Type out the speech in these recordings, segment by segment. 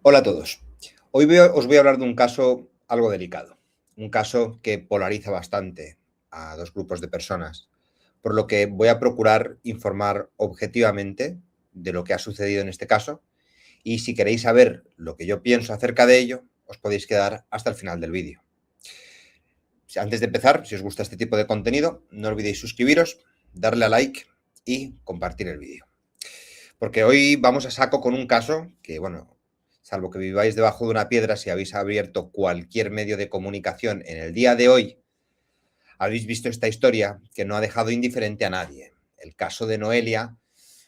Hola a todos. Hoy os voy a hablar de un caso algo delicado, un caso que polariza bastante a dos grupos de personas, por lo que voy a procurar informar objetivamente de lo que ha sucedido en este caso y si queréis saber lo que yo pienso acerca de ello, os podéis quedar hasta el final del vídeo. Antes de empezar, si os gusta este tipo de contenido, no olvidéis suscribiros, darle a like y compartir el vídeo. Porque hoy vamos a saco con un caso que, bueno, salvo que viváis debajo de una piedra, si habéis abierto cualquier medio de comunicación en el día de hoy, habéis visto esta historia que no ha dejado indiferente a nadie. El caso de Noelia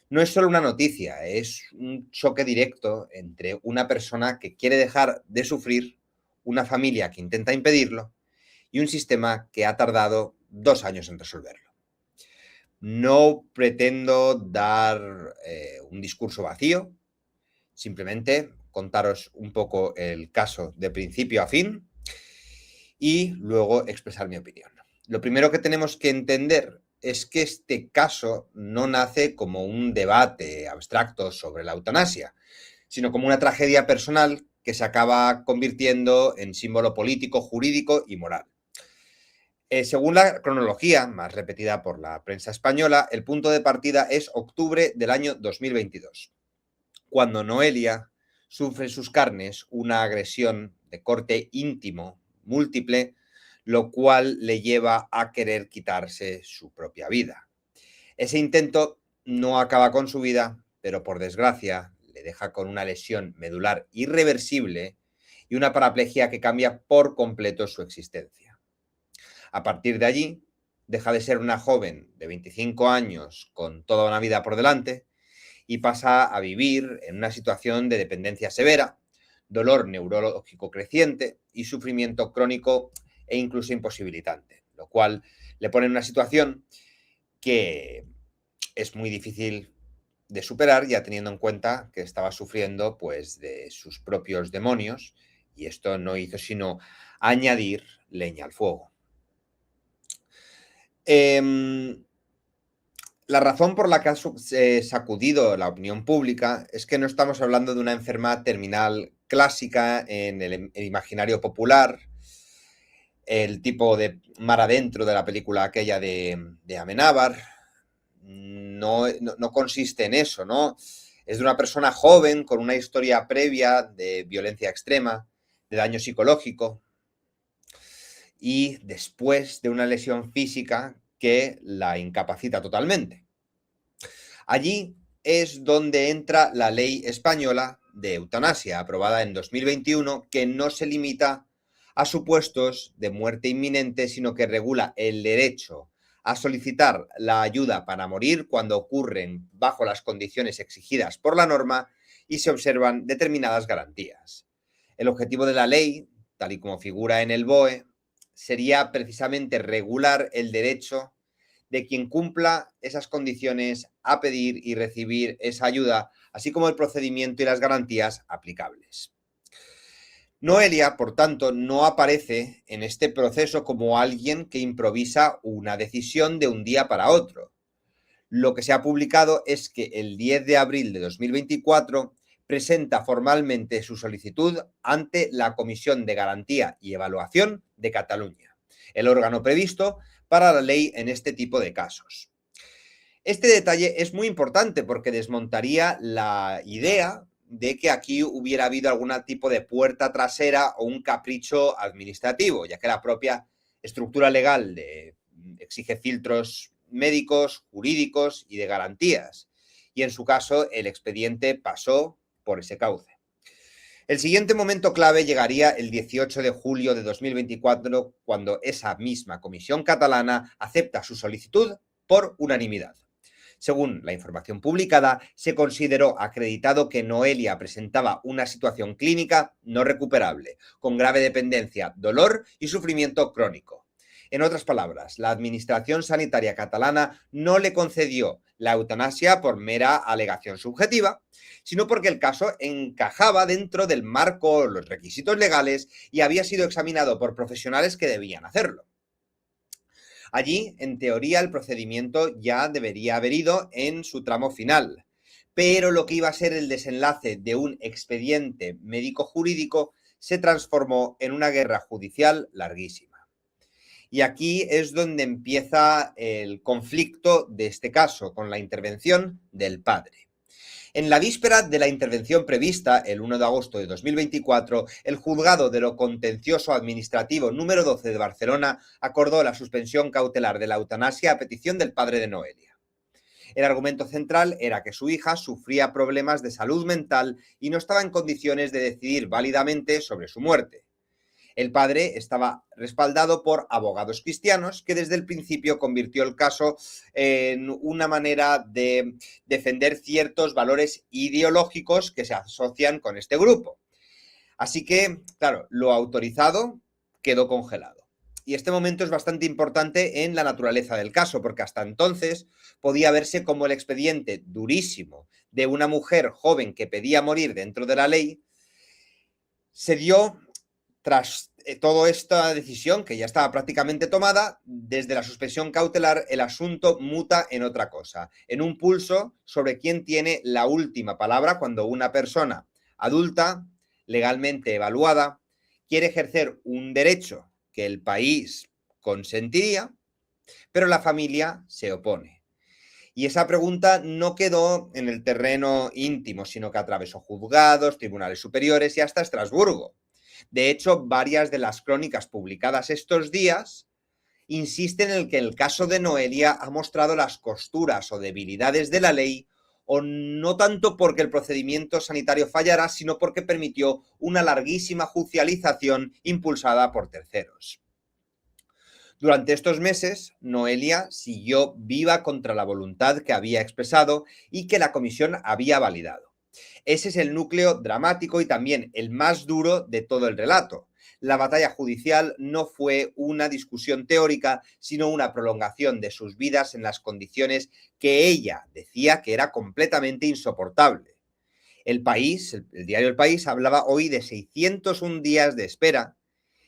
no es solo una noticia, es un choque directo entre una persona que quiere dejar de sufrir, una familia que intenta impedirlo y un sistema que ha tardado 2 años en resolverlo. No pretendo dar un discurso vacío, simplemente contaros un poco el caso de principio a fin y luego expresar mi opinión. Lo primero que tenemos que entender es que este caso no nace como un debate abstracto sobre la eutanasia, sino como una tragedia personal que se acaba convirtiendo en símbolo político, jurídico y moral. Según la cronología, más repetida por la prensa española, el punto de partida es octubre del año 2022, cuando Noelia sufre en sus carnes una agresión de corte íntimo, múltiple, lo cual le lleva a querer quitarse su propia vida. Ese intento no acaba con su vida, pero por desgracia le deja con una lesión medular irreversible y una paraplegia que cambia por completo su existencia. A partir de allí, deja de ser una joven de 25 años con toda una vida por delante y pasa a vivir en una situación de dependencia severa, dolor neurológico creciente y sufrimiento crónico e incluso imposibilitante, lo cual le pone en una situación que es muy difícil de superar, ya teniendo en cuenta que estaba sufriendo pues de sus propios demonios y esto no hizo sino añadir leña al fuego. La razón por la que ha sacudido la opinión pública es que no estamos hablando de una enfermedad terminal clásica en el imaginario popular, el tipo de mar adentro de la película aquella de Amenábar. No consiste en eso, ¿no? Es de una persona joven con una historia previa de violencia extrema, de daño psicológico y después de una lesión física que la incapacita totalmente. Allí es donde entra la ley española de eutanasia, aprobada en 2021, que no se limita a supuestos de muerte inminente, sino que regula el derecho a solicitar la ayuda para morir cuando ocurren bajo las condiciones exigidas por la norma y se observan determinadas garantías. El objetivo de la ley, tal y como figura en el BOE, sería precisamente regular el derecho de quien cumpla esas condiciones a pedir y recibir esa ayuda, así como el procedimiento y las garantías aplicables. Noelia, por tanto, no aparece en este proceso como alguien que improvisa una decisión de un día para otro. Lo que se ha publicado es que el 10 de abril de 2024 presenta formalmente su solicitud ante la Comisión de Garantía y Evaluación de Cataluña, el órgano previsto para la ley en este tipo de casos. Este detalle es muy importante porque desmontaría la idea de que aquí hubiera habido algún tipo de puerta trasera o un capricho administrativo, ya que la propia estructura legal exige filtros médicos, jurídicos y de garantías. Y en su caso, el expediente pasó por ese cauce. El siguiente momento clave llegaría el 18 de julio de 2024, cuando esa misma comisión catalana acepta su solicitud por unanimidad. Según la información publicada, se consideró acreditado que Noelia presentaba una situación clínica no recuperable, con grave dependencia, dolor y sufrimiento crónico. En otras palabras, la Administración Sanitaria catalana no le concedió la eutanasia por mera alegación subjetiva, sino porque el caso encajaba dentro del marco, los requisitos legales y había sido examinado por profesionales que debían hacerlo. Allí, en teoría, el procedimiento ya debería haber ido en su tramo final, pero lo que iba a ser el desenlace de un expediente médico-jurídico se transformó en una guerra judicial larguísima. Y aquí es donde empieza el conflicto de este caso, con la intervención del padre. En la víspera de la intervención prevista, el 1 de agosto de 2024, el Juzgado de lo Contencioso Administrativo número 12 de Barcelona acordó la suspensión cautelar de la eutanasia a petición del padre de Noelia. El argumento central era que su hija sufría problemas de salud mental y no estaba en condiciones de decidir válidamente sobre su muerte. El padre estaba respaldado por abogados cristianos que desde el principio convirtió el caso en una manera de defender ciertos valores ideológicos que se asocian con este grupo. Así que, claro, lo autorizado quedó congelado. Y este momento es bastante importante en la naturaleza del caso, porque hasta entonces podía verse como el expediente durísimo de una mujer joven que pedía morir dentro de la ley se dio tras toda esta decisión, que ya estaba prácticamente tomada. Desde la suspensión cautelar, el asunto muta en otra cosa, en un pulso sobre quién tiene la última palabra cuando una persona adulta, legalmente evaluada, quiere ejercer un derecho que el país consentiría, pero la familia se opone. Y esa pregunta no quedó en el terreno íntimo, sino que atravesó juzgados, tribunales superiores y hasta Estrasburgo. De hecho, varias de las crónicas publicadas estos días insisten en que el caso de Noelia ha mostrado las costuras o debilidades de la ley, o no tanto porque el procedimiento sanitario fallara, sino porque permitió una larguísima judicialización impulsada por terceros. Durante estos meses, Noelia siguió viva contra la voluntad que había expresado y que la comisión había validado. Ese es el núcleo dramático y también el más duro de todo el relato. La batalla judicial no fue una discusión teórica, sino una prolongación de sus vidas en las condiciones que ella decía que era completamente insoportable. El País, el diario El País, hablaba hoy de 601 días de espera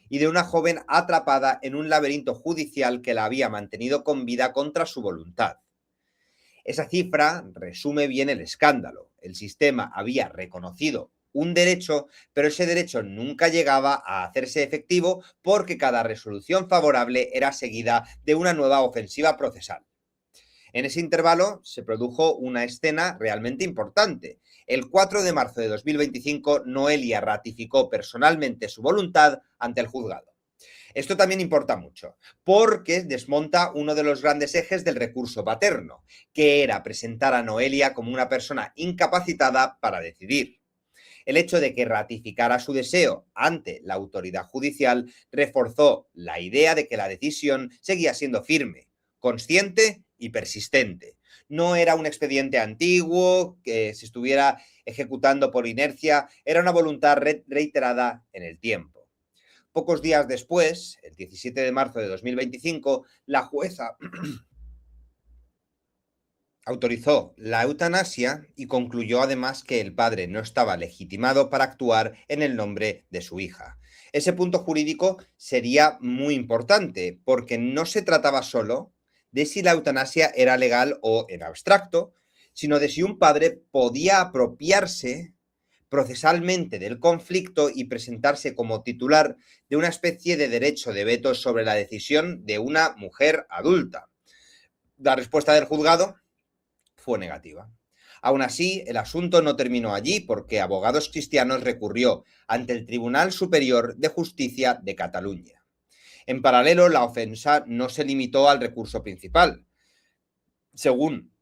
y de una joven atrapada en un laberinto judicial que la había mantenido con vida contra su voluntad. Esa cifra resume bien el escándalo. El sistema había reconocido un derecho, pero ese derecho nunca llegaba a hacerse efectivo porque cada resolución favorable era seguida de una nueva ofensiva procesal. En ese intervalo se produjo una escena realmente importante. El 4 de marzo de 2025, Noelia ratificó personalmente su voluntad ante el juzgado. Esto también importa mucho, porque desmonta uno de los grandes ejes del recurso paterno, que era presentar a Noelia como una persona incapacitada para decidir. El hecho de que ratificara su deseo ante la autoridad judicial reforzó la idea de que la decisión seguía siendo firme, consciente y persistente. No era un expediente antiguo que se estuviera ejecutando por inercia, era una voluntad reiterada en el tiempo. Pocos días después, el 17 de marzo de 2025, la jueza autorizó la eutanasia y concluyó además que el padre no estaba legitimado para actuar en el nombre de su hija. Ese punto jurídico sería muy importante porque no se trataba solo de si la eutanasia era legal o en abstracto, sino de si un padre podía apropiarse procesalmente del conflicto y presentarse como titular de una especie de derecho de veto sobre la decisión de una mujer adulta. La respuesta del juzgado fue negativa. Aún así, el asunto no terminó allí porque Abogados Cristianos recurrió ante el Tribunal Superior de Justicia de Cataluña. En paralelo, la ofensa no se limitó al recurso principal. Según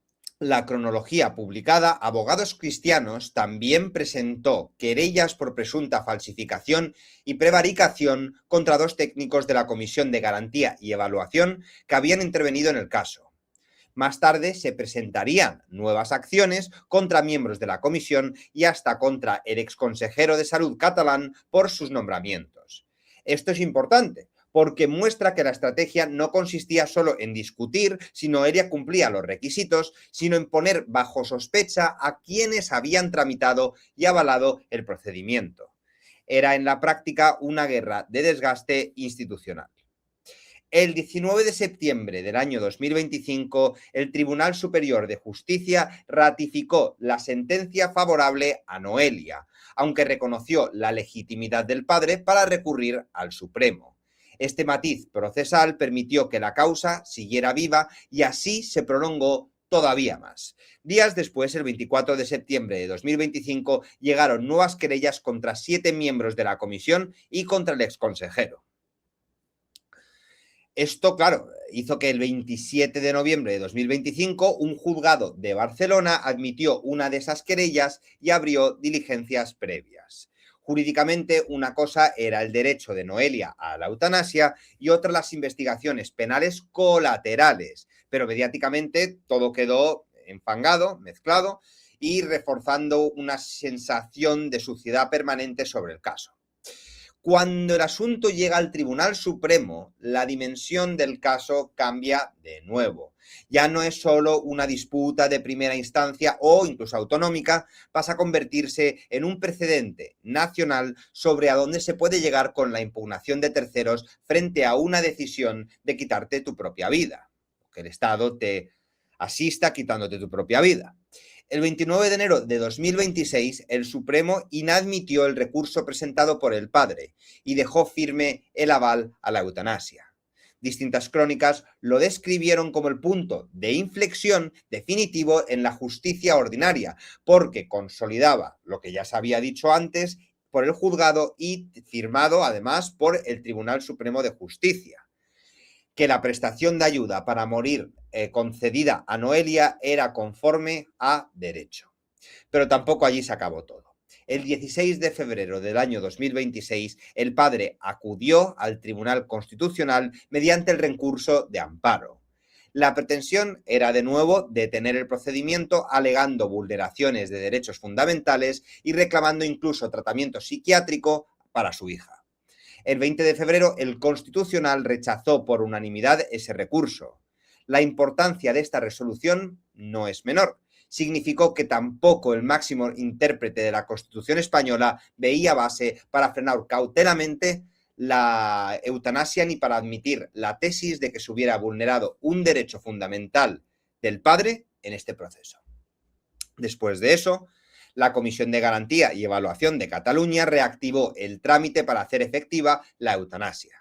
la cronología publicada, Abogados Cristianos también presentó querellas por presunta falsificación y prevaricación contra dos técnicos de la Comisión de Garantía y Evaluación que habían intervenido en el caso. Más tarde se presentarían nuevas acciones contra miembros de la comisión y hasta contra el exconsejero de Salud catalán por sus nombramientos. Esto es importante porque muestra que la estrategia no consistía solo en discutir si Noelia cumplía los requisitos, sino en poner bajo sospecha a quienes habían tramitado y avalado el procedimiento. Era en la práctica una guerra de desgaste institucional. El 19 de septiembre del año 2025, el Tribunal Superior de Justicia ratificó la sentencia favorable a Noelia, aunque reconoció la legitimidad del padre para recurrir al Supremo. Este matiz procesal permitió que la causa siguiera viva y así se prolongó todavía más. Días después, el 24 de septiembre de 2025, llegaron nuevas querellas contra 7 miembros de la comisión y contra el exconsejero. Esto, claro, hizo que el 27 de noviembre de 2025 un juzgado de Barcelona admitió una de esas querellas y abrió diligencias previas. Jurídicamente, una cosa era el derecho de Noelia a la eutanasia y otra las investigaciones penales colaterales, pero mediáticamente todo quedó enfangado, mezclado y reforzando una sensación de suciedad permanente sobre el caso. Cuando el asunto llega al Tribunal Supremo, la dimensión del caso cambia de nuevo. Ya no es solo una disputa de primera instancia o incluso autonómica, pasa a convertirse en un precedente nacional sobre a dónde se puede llegar con la impugnación de terceros frente a una decisión de quitarte tu propia vida. Que el Estado te asista quitándote tu propia vida. El 29 de enero de 2026, el Supremo inadmitió el recurso presentado por el padre y dejó firme el aval a la eutanasia. Distintas crónicas lo describieron como el punto de inflexión definitivo en la justicia ordinaria, porque consolidaba lo que ya se había dicho antes por el juzgado y firmado además por el Tribunal Supremo de Justicia, que la prestación de ayuda para morir concedida a Noelia era conforme a derecho. Pero tampoco allí se acabó todo. El 16 de febrero del año 2026, el padre acudió al Tribunal Constitucional mediante el recurso de amparo. La pretensión era de nuevo detener el procedimiento alegando vulneraciones de derechos fundamentales y reclamando incluso tratamiento psiquiátrico para su hija. El 20 de febrero, el Constitucional rechazó por unanimidad ese recurso. La importancia de esta resolución no es menor. Significó que tampoco el máximo intérprete de la Constitución española veía base para frenar cautelamente la eutanasia ni para admitir la tesis de que se hubiera vulnerado un derecho fundamental del padre en este proceso. Después de eso, la Comisión de Garantía y Evaluación de Cataluña reactivó el trámite para hacer efectiva la eutanasia.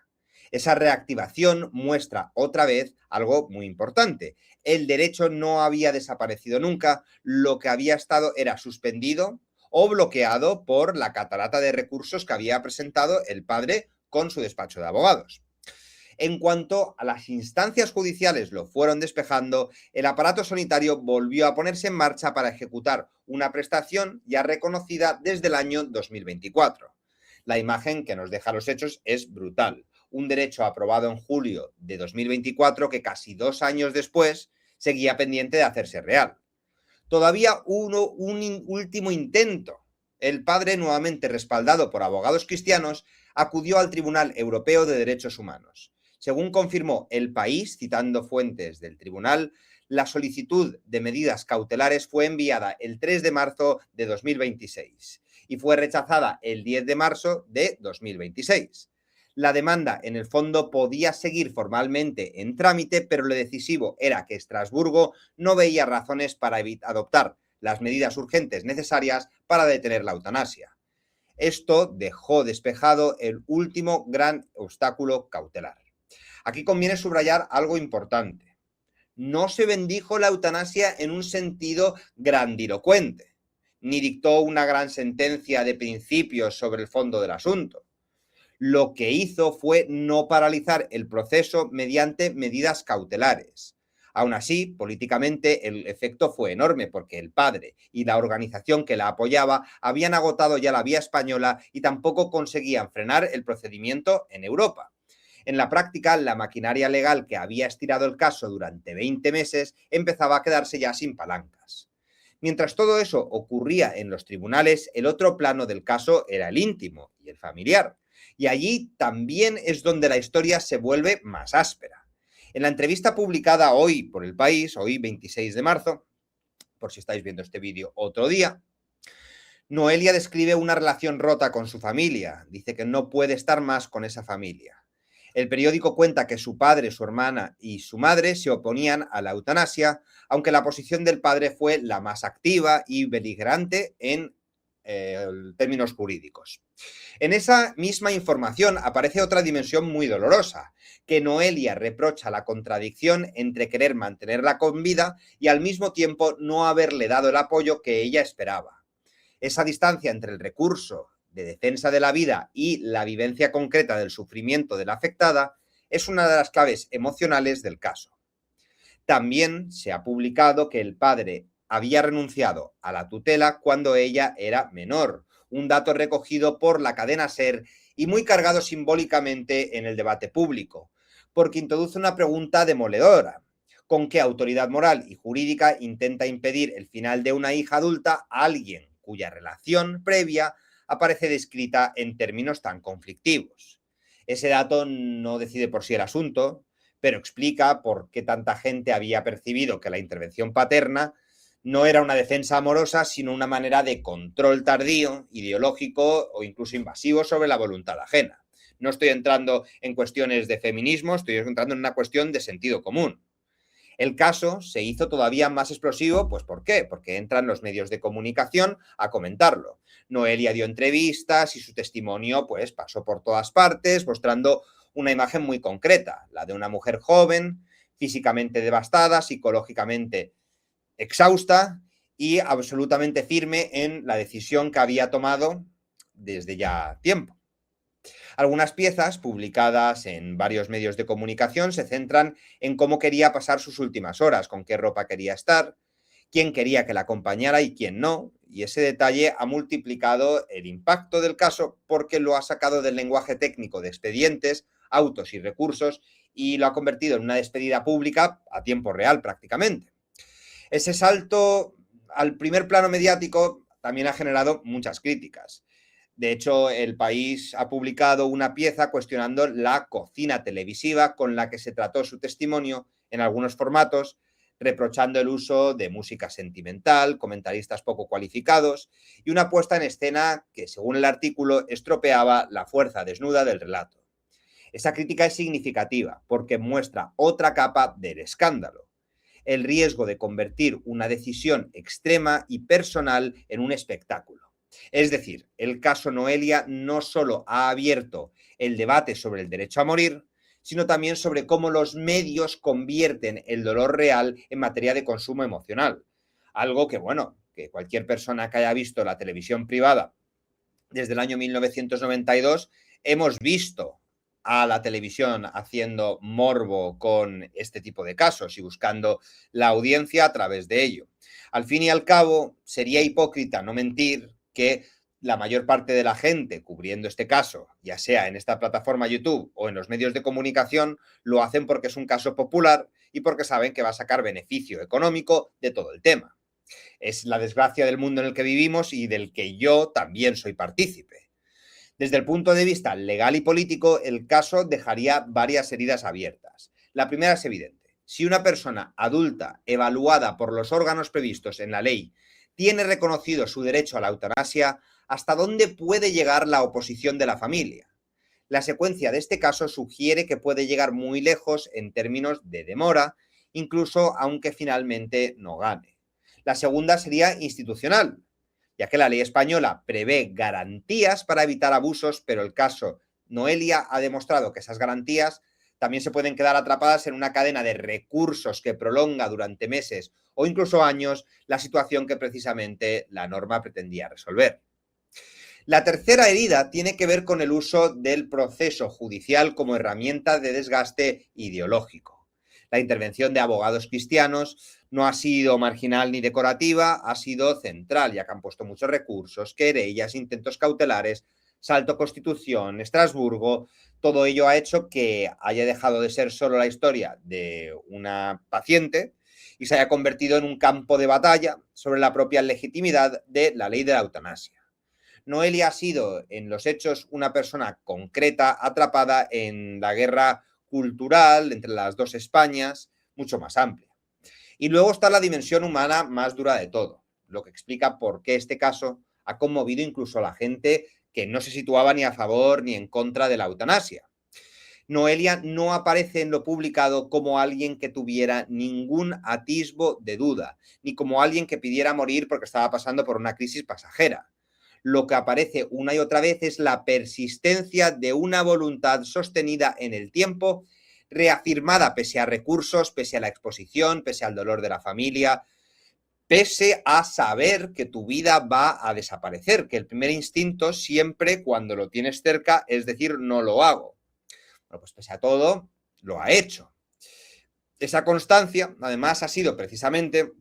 Esa reactivación muestra otra vez algo muy importante. El derecho no había desaparecido nunca, lo que había estado era suspendido o bloqueado por la catarata de recursos que había presentado el padre con su despacho de abogados. En cuanto a las instancias judiciales lo fueron despejando, el aparato sanitario volvió a ponerse en marcha para ejecutar una prestación ya reconocida desde el año 2024. La imagen que nos deja los hechos es brutal. Un derecho aprobado en julio de 2024 que casi 2 años después seguía pendiente de hacerse real. Todavía hubo un último intento. El padre, nuevamente respaldado por abogados cristianos, acudió al Tribunal Europeo de Derechos Humanos. Según confirmó El País, citando fuentes del tribunal, la solicitud de medidas cautelares fue enviada el 3 de marzo de 2026 y fue rechazada el 10 de marzo de 2026. La demanda, en el fondo, podía seguir formalmente en trámite, pero lo decisivo era que Estrasburgo no veía razones para adoptar las medidas urgentes necesarias para detener la eutanasia. Esto dejó despejado el último gran obstáculo cautelar. Aquí conviene subrayar algo importante. No se bendijo la eutanasia en un sentido grandilocuente, ni dictó una gran sentencia de principios sobre el fondo del asunto. Lo que hizo fue no paralizar el proceso mediante medidas cautelares. Aún así, políticamente el efecto fue enorme porque el padre y la organización que la apoyaba habían agotado ya la vía española y tampoco conseguían frenar el procedimiento en Europa. En la práctica, la maquinaria legal que había estirado el caso durante 20 meses empezaba a quedarse ya sin palancas. Mientras todo eso ocurría en los tribunales, el otro plano del caso era el íntimo y el familiar. Y allí también es donde la historia se vuelve más áspera. En la entrevista publicada hoy por El País, hoy 26 de marzo, por si estáis viendo este vídeo otro día, Noelia describe una relación rota con su familia. Dice que no puede estar más con esa familia. El periódico cuenta que su padre, su hermana y su madre se oponían a la eutanasia, aunque la posición del padre fue la más activa y beligerante en términos jurídicos. En esa misma información aparece otra dimensión muy dolorosa, que Noelia reprocha la contradicción entre querer mantenerla con vida y al mismo tiempo no haberle dado el apoyo que ella esperaba. Esa distancia entre el recurso de defensa de la vida y la vivencia concreta del sufrimiento de la afectada es una de las claves emocionales del caso. También se ha publicado que el padre había renunciado a la tutela cuando ella era menor, un dato recogido por la cadena SER y muy cargado simbólicamente en el debate público, porque introduce una pregunta demoledora. ¿Con qué autoridad moral y jurídica intenta impedir el final de una hija adulta a alguien cuya relación previa aparece descrita en términos tan conflictivos? Ese dato no decide por sí el asunto, pero explica por qué tanta gente había percibido que la intervención paterna no era una defensa amorosa, sino una manera de control tardío, ideológico o incluso invasivo sobre la voluntad ajena. No estoy entrando en cuestiones de feminismo, estoy entrando en una cuestión de sentido común. El caso se hizo todavía más explosivo, pues ¿por qué? Porque entran los medios de comunicación a comentarlo. Noelia dio entrevistas y su testimonio pues pasó por todas partes, mostrando una imagen muy concreta, la de una mujer joven, físicamente devastada, psicológicamente exhausta y absolutamente firme en la decisión que había tomado desde ya tiempo. Algunas piezas, publicadas en varios medios de comunicación, se centran en cómo quería pasar sus últimas horas, con qué ropa quería estar, quién quería que la acompañara y quién no, y ese detalle ha multiplicado el impacto del caso porque lo ha sacado del lenguaje técnico de expedientes, autos y recursos y lo ha convertido en una despedida pública a tiempo real prácticamente. Ese salto al primer plano mediático también ha generado muchas críticas. De hecho, El País ha publicado una pieza cuestionando la cocina televisiva con la que se trató su testimonio en algunos formatos, reprochando el uso de música sentimental, comentaristas poco cualificados y una puesta en escena que, según el artículo, estropeaba la fuerza desnuda del relato. Esa crítica es significativa porque muestra otra capa del escándalo: el riesgo de convertir una decisión extrema y personal en un espectáculo. Es decir, el caso Noelia no solo ha abierto el debate sobre el derecho a morir, sino también sobre cómo los medios convierten el dolor real en materia de consumo emocional. Algo que, bueno, que cualquier persona que haya visto la televisión privada desde el año 1992 hemos visto a la televisión haciendo morbo con este tipo de casos y buscando la audiencia a través de ello. Al fin y al cabo, sería hipócrita no mentir que la mayor parte de la gente cubriendo este caso, ya sea en esta plataforma YouTube o en los medios de comunicación, lo hacen porque es un caso popular y porque saben que va a sacar beneficio económico de todo el tema. Es la desgracia del mundo en el que vivimos y del que yo también soy partícipe. Desde el punto de vista legal y político, el caso dejaría varias heridas abiertas. La primera es evidente. Si una persona adulta, evaluada por los órganos previstos en la ley, tiene reconocido su derecho a la eutanasia, ¿hasta dónde puede llegar la oposición de la familia? La secuencia de este caso sugiere que puede llegar muy lejos en términos de demora, incluso aunque finalmente no gane. La segunda sería institucional, ya que la ley española prevé garantías para evitar abusos, pero el caso Noelia ha demostrado que esas garantías también se pueden quedar atrapadas en una cadena de recursos que prolonga durante meses o incluso años la situación que precisamente la norma pretendía resolver. La tercera herida tiene que ver con el uso del proceso judicial como herramienta de desgaste ideológico. La intervención de abogados cristianos no ha sido marginal ni decorativa, ha sido central, ya que han puesto muchos recursos, querellas, intentos cautelares, salto Constitución, Estrasburgo. Todo ello ha hecho que haya dejado de ser solo la historia de una paciente y se haya convertido en un campo de batalla sobre la propia legitimidad de la ley de la eutanasia. Noelia ha sido en los hechos una persona concreta, atrapada en la guerra cultural entre las dos Españas, mucho más amplia. Y luego está la dimensión humana más dura de todo, lo que explica por qué este caso ha conmovido incluso a la gente que no se situaba ni a favor ni en contra de la eutanasia. Noelia no aparece en lo publicado como alguien que tuviera ningún atisbo de duda, ni como alguien que pidiera morir porque estaba pasando por una crisis pasajera. Lo que aparece una y otra vez es la persistencia de una voluntad sostenida en el tiempo, reafirmada pese a recursos, pese a la exposición, pese al dolor de la familia, pese a saber que tu vida va a desaparecer, que el primer instinto siempre cuando lo tienes cerca es decir, no lo hago. Bueno, pues pese a todo, lo ha hecho. Esa constancia, además, ha sido precisamente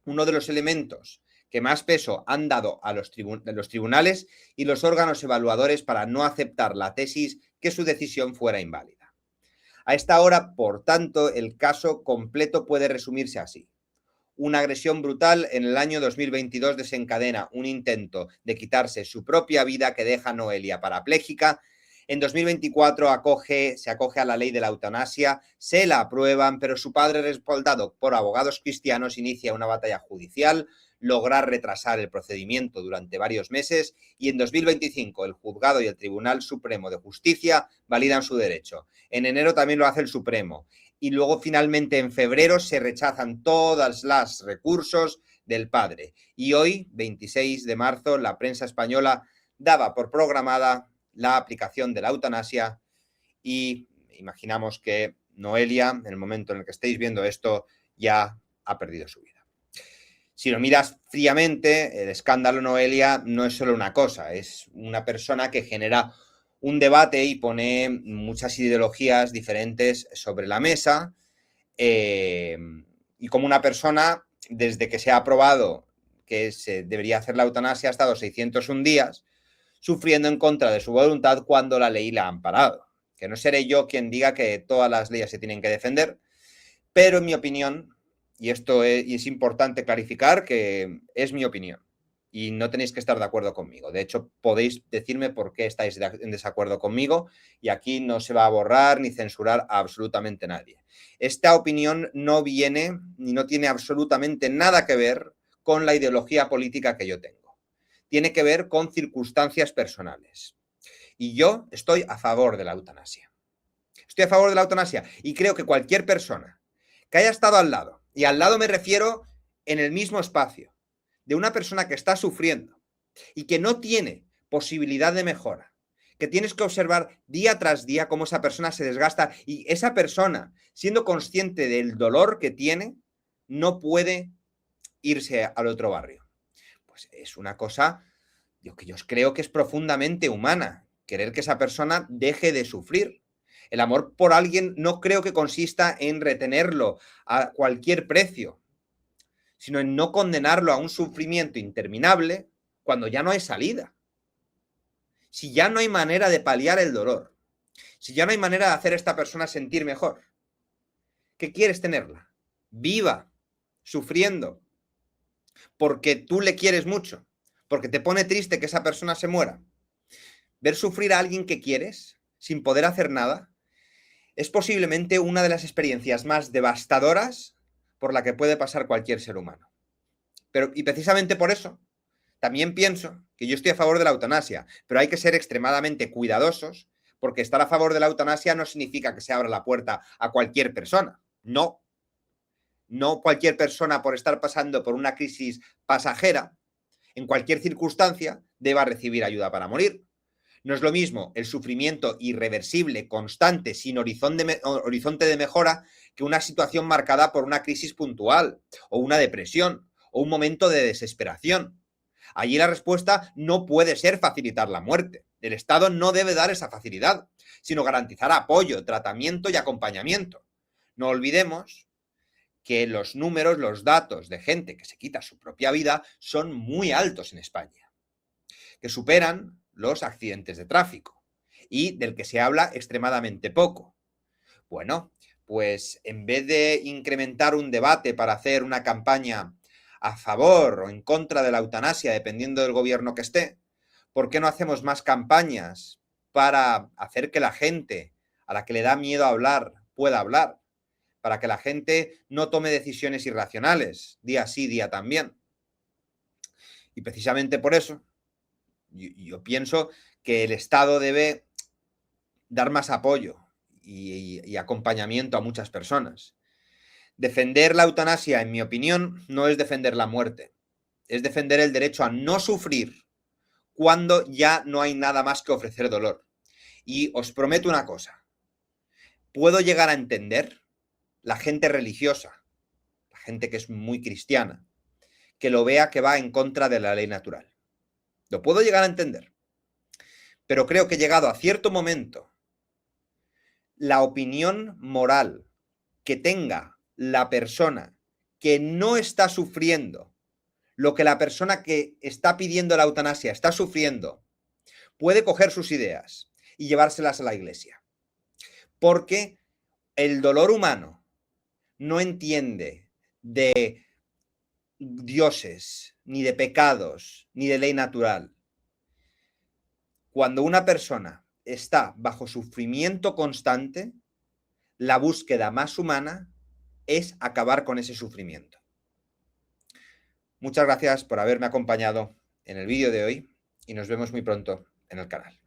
uno de los elementos que más peso han dado a los tribunales y los órganos evaluadores para no aceptar la tesis que su decisión fuera inválida. A esta hora, por tanto, el caso completo puede resumirse así. Una agresión brutal en el año 2022 desencadena un intento de quitarse su propia vida que deja a Noelia parapléjica. En 2024 se acoge a la ley de la eutanasia, se la aprueban, pero su padre, respaldado por abogados cristianos, inicia una batalla judicial, lograr retrasar el procedimiento durante varios meses y en 2025 el juzgado y el Tribunal Supremo de Justicia validan su derecho. En enero también lo hace el Supremo y luego finalmente en febrero se rechazan todos los recursos del padre. Y hoy, 26 de marzo, la prensa española daba por programada la aplicación de la eutanasia y imaginamos que Noelia, en el momento en el que estéis viendo esto, ya ha perdido su vida. Si lo miras fríamente, el escándalo Noelia no es solo una cosa, es una persona que genera un debate y pone muchas ideologías diferentes sobre la mesa y como una persona, desde que se ha aprobado que se debería hacer la eutanasia, ha estado 601 días sufriendo en contra de su voluntad cuando la ley la ha amparado. Que no seré yo quien diga que todas las leyes se tienen que defender, pero en mi opinión, y es importante clarificar que es mi opinión, y no tenéis que estar de acuerdo conmigo. De hecho, podéis decirme por qué estáis en desacuerdo conmigo y aquí no se va a borrar ni censurar a absolutamente nadie. Esta opinión no viene ni no tiene absolutamente nada que ver con la ideología política que yo tengo. Tiene que ver con circunstancias personales. Y yo estoy a favor de la eutanasia. Estoy a favor de la eutanasia y creo que cualquier persona que haya estado al lado, y al lado me refiero en el mismo espacio, de una persona que está sufriendo y que no tiene posibilidad de mejora, que tienes que observar día tras día cómo esa persona se desgasta y esa persona, siendo consciente del dolor que tiene, no puede irse al otro barrio. Pues es una cosa que yo creo que es profundamente humana, querer que esa persona deje de sufrir. El amor por alguien no creo que consista en retenerlo a cualquier precio, sino en no condenarlo a un sufrimiento interminable cuando ya no hay salida. Si ya no hay manera de paliar el dolor, si ya no hay manera de hacer a esta persona sentir mejor, ¿qué quieres tenerla? Viva, sufriendo, porque tú le quieres mucho, porque te pone triste que esa persona se muera. Ver sufrir a alguien que quieres sin poder hacer nada es posiblemente una de las experiencias más devastadoras por la que puede pasar cualquier ser humano. Y precisamente por eso, también pienso que yo estoy a favor de la eutanasia, pero hay que ser extremadamente cuidadosos porque estar a favor de la eutanasia no significa que se abra la puerta a cualquier persona. No. No cualquier persona por estar pasando por una crisis pasajera, en cualquier circunstancia, deba recibir ayuda para morir. No es lo mismo el sufrimiento irreversible, constante, sin horizonte de mejora, que una situación marcada por una crisis puntual, o una depresión, o un momento de desesperación. Allí la respuesta no puede ser facilitar la muerte. El Estado no debe dar esa facilidad, sino garantizar apoyo, tratamiento y acompañamiento. No olvidemos que los números, los datos de gente que se quita su propia vida son muy altos en España, que superan los accidentes de tráfico y del que se habla extremadamente poco. Bueno, pues en vez de incrementar un debate para hacer una campaña a favor o en contra de la eutanasia, dependiendo del gobierno que esté, ¿por qué no hacemos más campañas para hacer que la gente a la que le da miedo hablar pueda hablar? Para que la gente no tome decisiones irracionales, día sí, día también. Y precisamente por eso, yo pienso que el Estado debe dar más apoyo y acompañamiento a muchas personas. Defender la eutanasia, en mi opinión, no es defender la muerte, es defender el derecho a no sufrir cuando ya no hay nada más que ofrecer dolor. Y os prometo una cosa, puedo llegar a entender la gente religiosa, la gente que es muy cristiana, que lo vea que va en contra de la ley natural. Lo puedo llegar a entender. Pero creo que llegado a cierto momento, la opinión moral que tenga la persona que no está sufriendo lo que la persona que está pidiendo la eutanasia está sufriendo, puede coger sus ideas y llevárselas a la iglesia. Porque el dolor humano no entiende de dioses, ni de pecados, ni de ley natural. Cuando una persona está bajo sufrimiento constante, la búsqueda más humana es acabar con ese sufrimiento. Muchas gracias por haberme acompañado en el vídeo de hoy y nos vemos muy pronto en el canal.